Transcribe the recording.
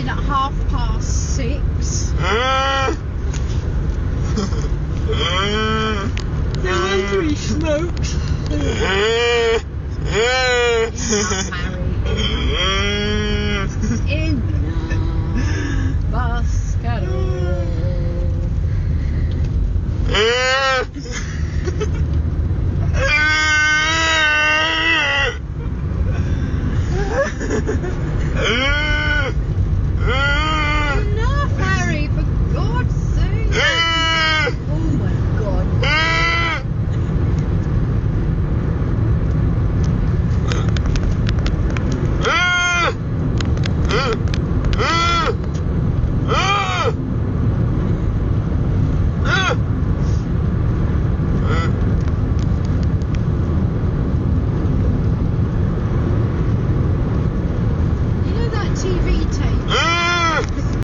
in at 6:30. No wonder he smokes. He's not married. In Baskerville.